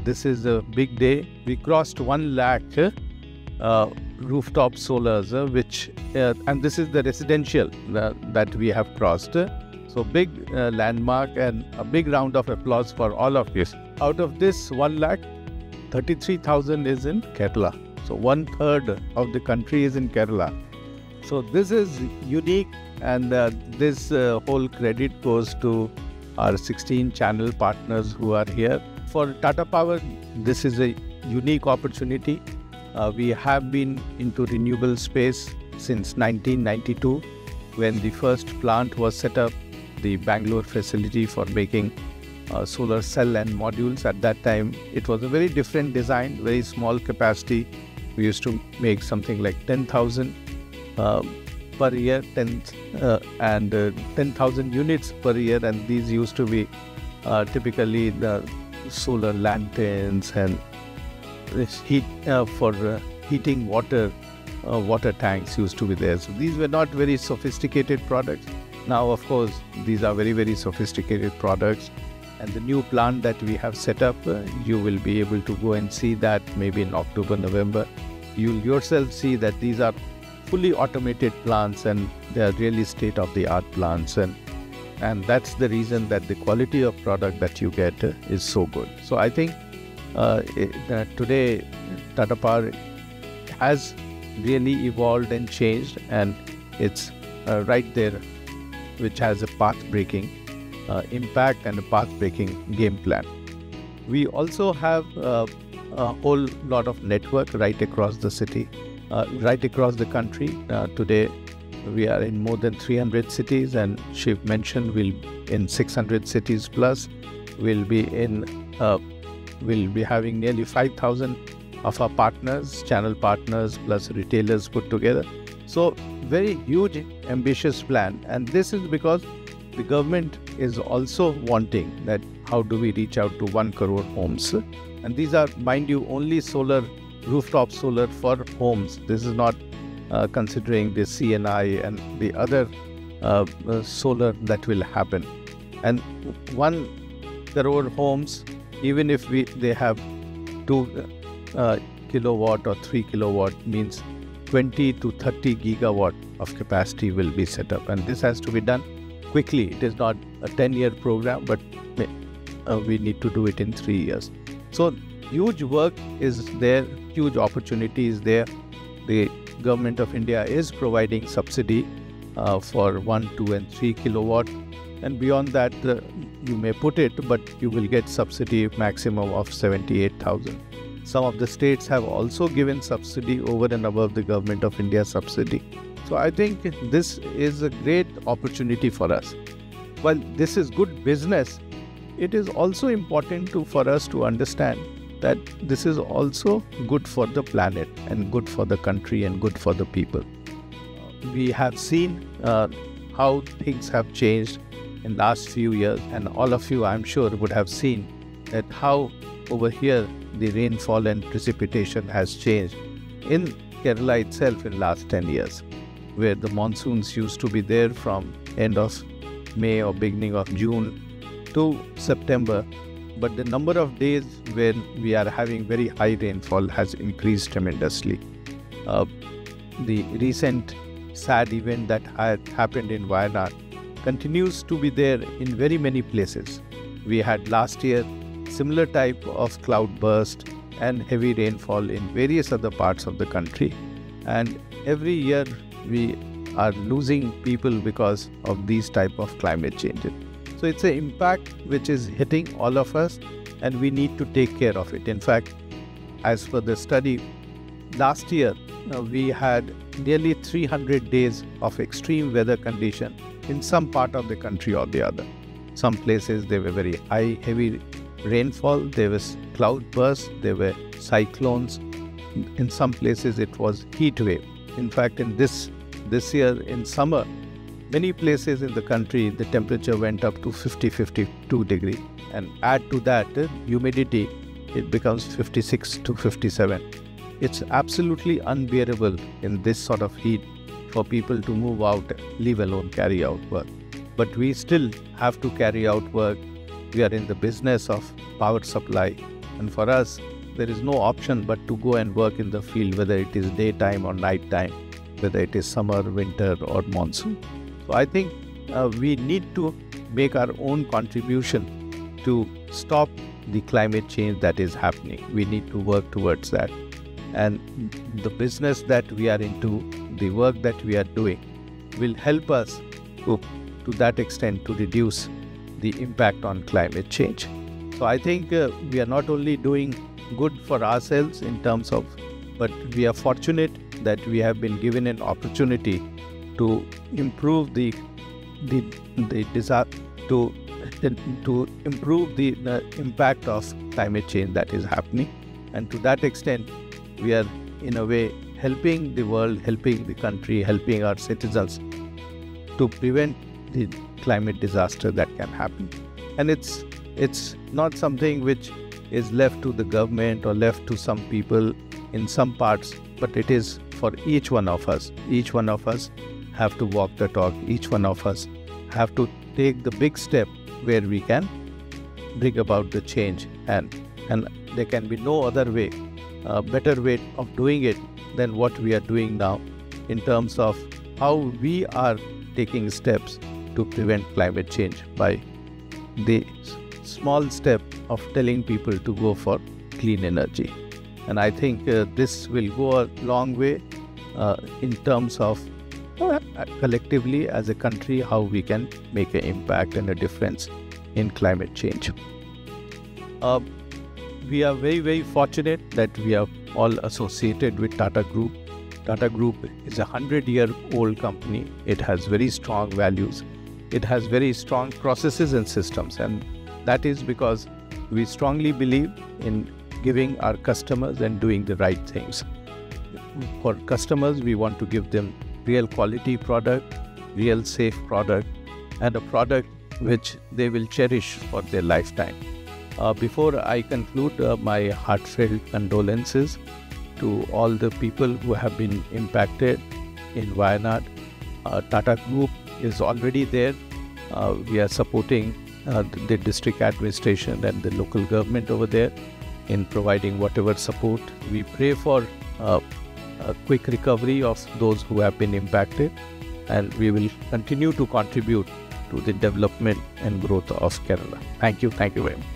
this is a big day. We crossed 1 lakh rooftop solars, and this is the residential that we have crossed. So big landmark, and a big round of applause for all of this. Out of this 1 lakh, 33,000 is in Kerala. So 1/3 of the country is in Kerala. So this is unique, and this whole credit goes to our 16 channel partners who are here. For Tata Power, this is a unique opportunity. We have been into renewable space since 1992, when the first plant was set up, the Bangalore facility for making solar cell and modules. At that time, it was a very different design, very small capacity. We used to make something like 10,000 per year, 10,000 units per year, and these used to be typically the solar lanterns and heat for heating water. Water tanks used to be there. So these were not very sophisticated products. Now, of course, these are very, very sophisticated products. And the new plant that we have set up, you will be able to go and see that maybe in October, November. You'll yourself see that these are fully automated plants, and they are really state-of-the-art plants. And that's the reason that the quality of product that you get is so good. So I think today Tata Power has really evolved and changed, and it's right there, which has a path-breaking impact and a path-breaking game plan. We also have a whole lot of network right across the city, right across the country. Today we are in more than 300 cities, and Shiv mentioned we'll in 600 cities plus. We'll be having nearly 5,000 of our partners, channel partners plus retailers put together. So very huge, ambitious plan. And this is because the government is also wanting that how do we reach out to 1 crore homes. And these are, mind you, only solar, rooftop solar for homes. This is not considering the CNI and the other solar that will happen. And 1 crore homes, even if they have 2 kilowatt or 3 kilowatt, means 20 to 30 gigawatt of capacity will be set up. And this has to be done quickly. It is not a 10-year program, but we need to do it in 3 years. So huge work is there, huge opportunity is there. The government of India is providing subsidy for 1, 2 and 3 kilowatt. And beyond that, you may put it, but you will get subsidy maximum of 78,000. Some of the states have also given subsidy over and above the government of India subsidy. So I think this is a great opportunity for us. While this is good business, it is also important for us to understand that this is also good for the planet and good for the country and good for the people. We have seen how things have changed in last few years, and all of you, I'm sure, would have seen that how over here the rainfall and precipitation has changed in Kerala itself in last 10 years, where the monsoons used to be there from end of May or beginning of June to September. But the number of days when we are having very high rainfall has increased tremendously. The recent sad event that had happened in Wayanad continues to be there in very many places. We had last year similar type of cloud burst and heavy rainfall in various other parts of the country. And every year we are losing people because of these type of climate changes. So it's an impact which is hitting all of us, and we need to take care of it. In fact, as per the study, last year we had nearly 300 days of extreme weather condition in some part of the country or the other. Some places there were very high, heavy rainfall, there was cloud bursts, there were cyclones. In some places it was heat wave. In fact, in this year in summer, many places in the country the temperature went up to 50-52 degrees, and add to that humidity, it becomes 56 to 57. It's absolutely unbearable in this sort of heat for people to move out, leave alone carry out work. But we still have to carry out work. We are in the business of power supply, And for us, there is no option but to go and work in the field, whether it is daytime or nighttime, whether it is summer, winter or monsoon. So I think we need to make our own contribution to stop the climate change that is happening. We need to work towards that. And the business that we are into, the work that we are doing, will help us to that extent to reduce the impact on climate change. So I think we are not only doing good for ourselves in terms of, but we are fortunate that we have been given an opportunity to improve the impact of climate change that is happening. And to that extent, we are in a way helping the world, helping the country, helping our citizens to prevent the climate disaster that can happen. And it's not something which is left to the government or left to some people in some parts, but it is for each one of us. Each one of us have to walk the talk. Each one of us have to take the big step where we can bring about the change. And there can be no other way, better way of doing it than what we are doing now in terms of how we are taking steps to prevent climate change by the small step of telling people to go for clean energy. And I think this will go a long way in terms of collectively as a country, how we can make an impact and a difference in climate change. We are very, very fortunate that we are all associated with Tata Group. Tata Group is a 100-year-old company. It has very strong values. It has very strong processes and systems, and that is because we strongly believe in giving our customers and doing the right things. For customers, we want to give them real quality product, real safe product, and a product which they will cherish for their lifetime. Before I conclude, my heartfelt condolences to all the people who have been impacted in Wayanad. Tata Group is already there. We are supporting the district administration and the local government over there in providing whatever support. We pray for a quick recovery of those who have been impacted, and we will continue to contribute to the development and growth of Kerala. Thank you very much.